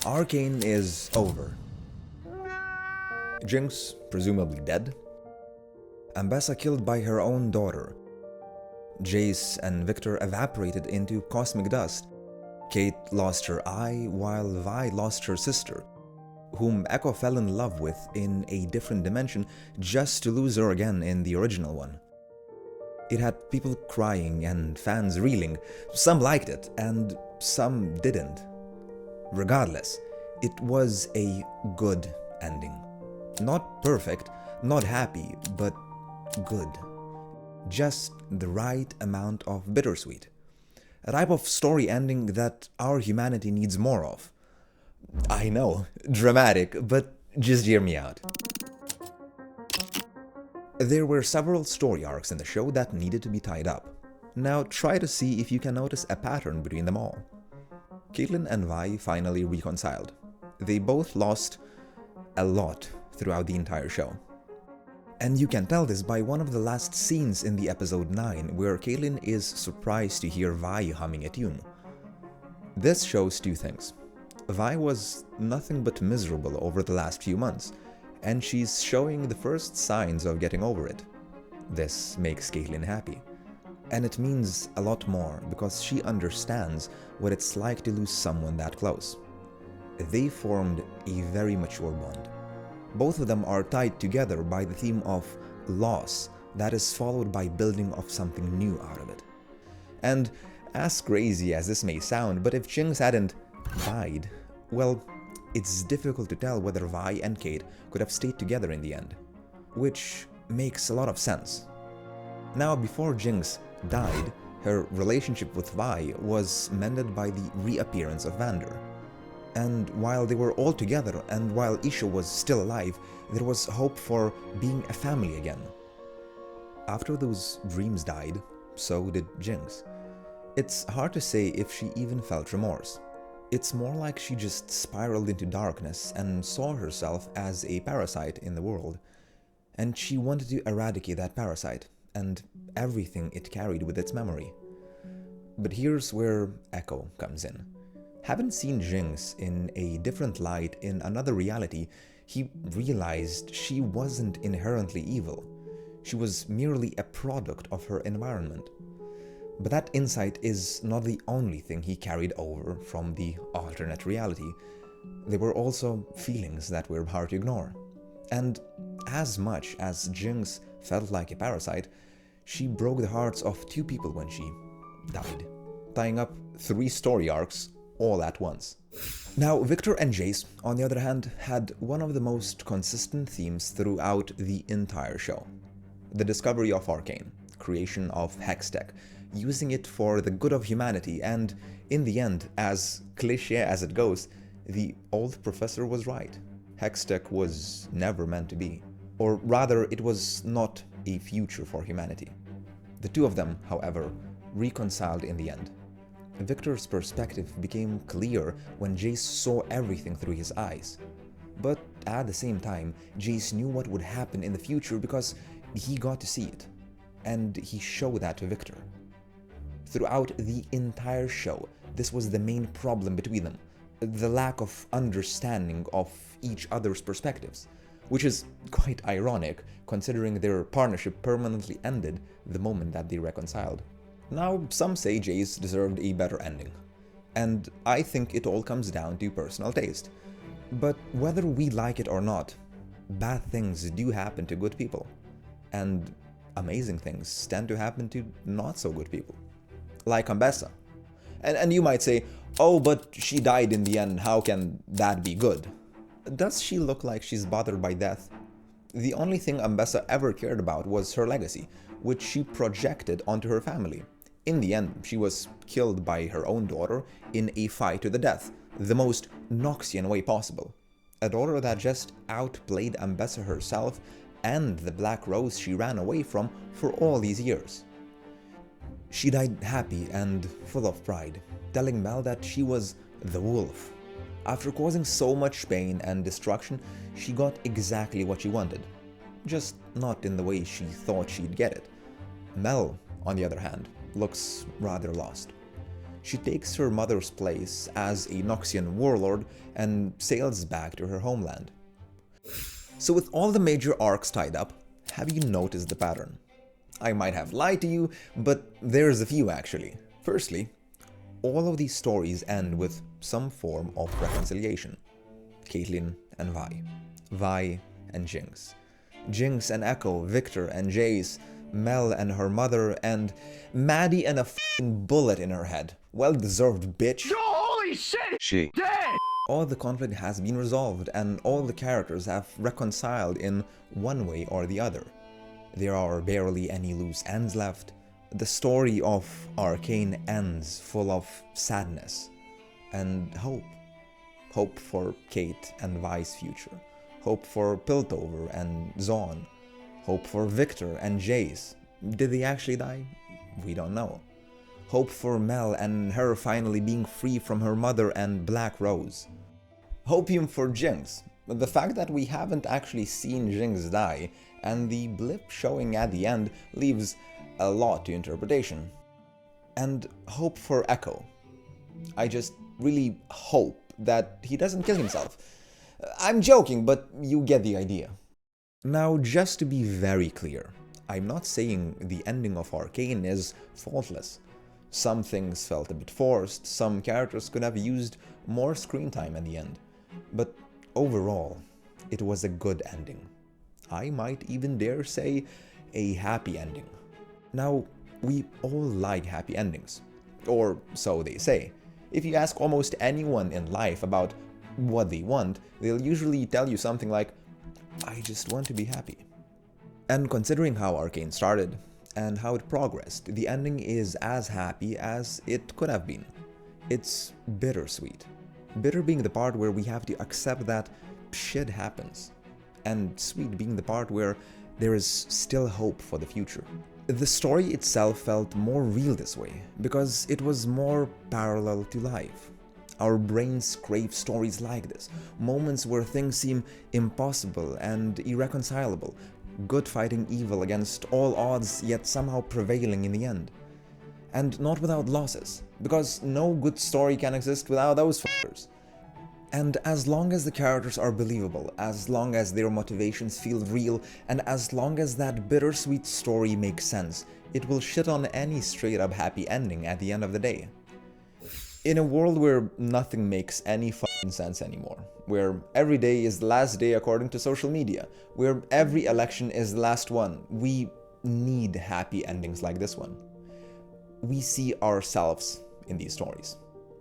Arcane is over. Jinx, presumably dead. Ambessa killed by her own daughter. Jace and Victor evaporated into cosmic dust. Kate lost her eye, while Vi lost her sister, whom Echo fell in love with in a different dimension just to lose her again in the original one. It had people crying and fans reeling. Some liked it, and some didn't. Regardless, it was a good ending. Not perfect, not happy, but good. Just the right amount of bittersweet. A type of story ending that our humanity needs more of. I know, dramatic, but just hear me out. There were several story arcs in the show that needed to be tied up. Now try to see if you can notice a pattern between them all. Caitlyn and Vi finally reconciled. They both lost a lot throughout the entire show. And you can tell this by one of the last scenes in the episode 9, where Caitlyn is surprised to hear Vi humming a tune. This shows two things. Vi was nothing but miserable over the last few months, and she's showing the first signs of getting over it. This makes Caitlyn happy. And it means a lot more because she understands what it's like to lose someone that close. They formed a very mature bond. Both of them are tied together by the theme of loss that is followed by building of something new out of it. And as crazy as this may sound, but if Jinx hadn't died, well, it's difficult to tell whether Vi and Kate could have stayed together in the end, which makes a lot of sense. Now, before Jinx died, her relationship with Vi was mended by the reappearance of Vander. And while they were all together and while Isha was still alive, there was hope for being a family again. After those dreams died, so did Jinx. It's hard to say if she even felt remorse. It's more like she just spiraled into darkness and saw herself as a parasite in the world. And she wanted to eradicate that parasite and everything it carried with its memory. But here's where Echo comes in. Having seen Jinx in a different light in another reality, he realized she wasn't inherently evil. She was merely a product of her environment. But that insight is not the only thing he carried over from the alternate reality. There were also feelings that were hard to ignore. And as much as Jinx felt like a parasite, she broke the hearts of two people when she died, tying up 3 story arcs all at once. Now, Victor and Jace, on the other hand, had one of the most consistent themes throughout the entire show. The discovery of Arcane, creation of Hextech, using it for the good of humanity, and in the end, as cliché as it goes, the old professor was right. Hextech was never meant to be. Or rather, it was not a future for humanity. The two of them, however, reconciled in the end. Victor's perspective became clear when Jace saw everything through his eyes. But at the same time, Jace knew what would happen in the future because he got to see it. And he showed that to Victor. Throughout the entire show, this was the main problem between them. The lack of understanding of each other's perspectives. Which is quite ironic, considering their partnership permanently ended the moment that they reconciled. Now, some say Jace deserved a better ending, and I think it all comes down to personal taste. But whether we like it or not, bad things do happen to good people, and amazing things tend to happen to not so good people. Like Ambessa. And you might say, oh, but she died in the end, how can that be good? Does she look like she's bothered by death? The only thing Ambessa ever cared about was her legacy, which she projected onto her family. In the end, she was killed by her own daughter in a fight to the death, the most Noxian way possible. A daughter that just outplayed Ambessa herself and the Black Rose she ran away from for all these years. She died happy and full of pride, telling Mel that she was the wolf. After causing so much pain and destruction, she got exactly what she wanted, just not in the way she thought she'd get it. Mel, on the other hand, looks rather lost. She takes her mother's place as a Noxian warlord and sails back to her homeland. So with all the major arcs tied up, have you noticed the pattern? I might have lied to you, but there's a few actually. Firstly, all of these stories end with some form of reconciliation. Caitlyn and Vi. Vi and Jinx. Jinx and Echo, Victor and Jace, Mel and her mother, and Maddie and a f***ing bullet in her head. Well-deserved, bitch. Holy shit! She dead! All the conflict has been resolved, and all the characters have reconciled in one way or the other. There are barely any loose ends left. The story of Arcane ends full of sadness and hope. Hope for Kate and Vi's future. Hope for Piltover and Zaun. Hope for Victor and Jace. Did they actually die? We don't know. Hope for Mel and her finally being free from her mother and Black Rose. Hopium for Jinx. The fact that we haven't actually seen Jinx die, and the blip showing at the end leaves a lot to interpretation. And hope for Echo. I just really hope that he doesn't kill himself. I'm joking, but you get the idea. Now, just to be very clear, I'm not saying the ending of Arcane is faultless. Some things felt a bit forced, some characters could have used more screen time at the end. But overall, it was a good ending. I might even dare say a happy ending. Now, we all like happy endings. Or so they say. If you ask almost anyone in life about what they want, they'll usually tell you something like, I just want to be happy. And considering how Arcane started, and how it progressed, the ending is as happy as it could have been. It's bittersweet. Bitter being the part where we have to accept that shit happens, and sweet being the part where there is still hope for the future. The story itself felt more real this way, because it was more parallel to life. Our brains crave stories like this, moments where things seem impossible and irreconcilable, good fighting evil against all odds yet somehow prevailing in the end. And not without losses, because no good story can exist without those fuckers. And as long as the characters are believable, as long as their motivations feel real, and as long as that bittersweet story makes sense, it will shit on any straight up happy ending at the end of the day. In a world where nothing makes any fucking sense anymore, where every day is the last day according to social media, where every election is the last one, we need happy endings like this one. We see ourselves in these stories.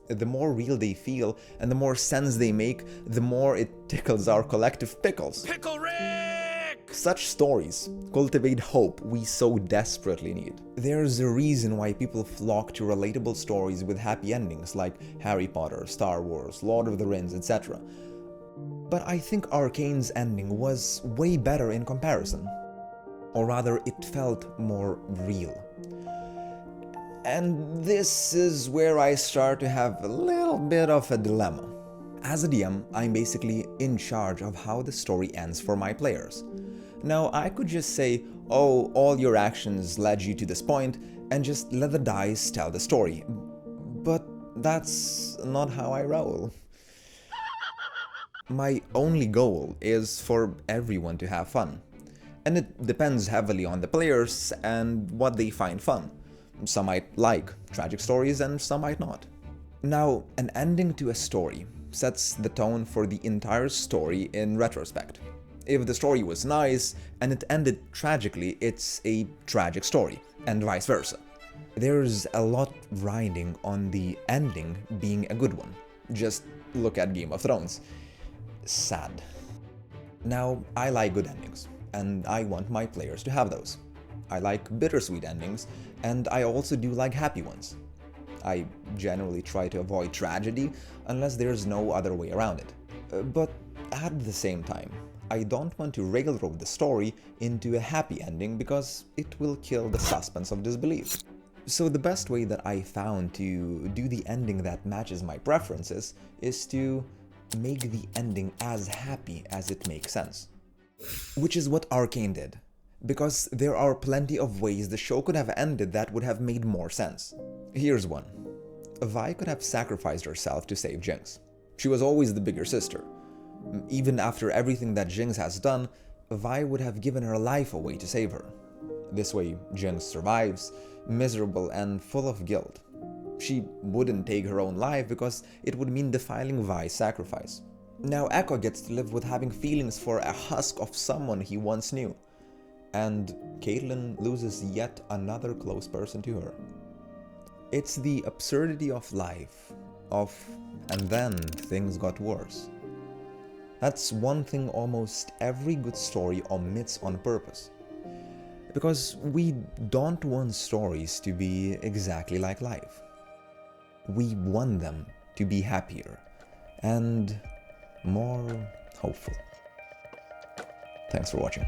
The more real they feel and the more sense they make, the more it tickles our collective pickles. Pickle Rick! Such stories cultivate hope we so desperately need. There's a reason why people flock to relatable stories with happy endings like Harry Potter, Star Wars, Lord of the Rings, etc. But I think Arcane's ending was way better in comparison. Or rather, it felt more real. And this is where I start to have a little bit of a dilemma. As a DM, I'm basically in charge of how the story ends for my players. Now, I could just say, oh, all your actions led you to this point, and just let the dice tell the story. But that's not how I roll. My only goal is for everyone to have fun. And it depends heavily on the players and what they find fun. Some might like tragic stories and some might not. Now, an ending to a story sets the tone for the entire story in retrospect. If the story was nice and it ended tragically, it's a tragic story, and vice versa. There's a lot riding on the ending being a good one. Just look at Game of Thrones. Sad. Now, I like good endings, and I want my players to have those. I like bittersweet endings, and I also do like happy ones. I generally try to avoid tragedy unless there's no other way around it. But at the same time, I don't want to railroad the story into a happy ending because it will kill the suspense of disbelief. So the best way that I found to do the ending that matches my preferences is to make the ending as happy as it makes sense. Which is what Arcane did. Because there are plenty of ways the show could have ended that would have made more sense. Here's one. Vi could have sacrificed herself to save Jinx. She was always the bigger sister. Even after everything that Jinx has done, Vi would have given her life away to save her. This way, Jinx survives, miserable and full of guilt. She wouldn't take her own life because it would mean defiling Vi's sacrifice. Now Echo gets to live with having feelings for a husk of someone he once knew. And Caitlyn loses yet another close person to her. It's the absurdity of life, and then things got worse. That's one thing almost every good story omits on purpose. Because we don't want stories to be exactly like life. We want them to be happier and more hopeful. Thanks for watching.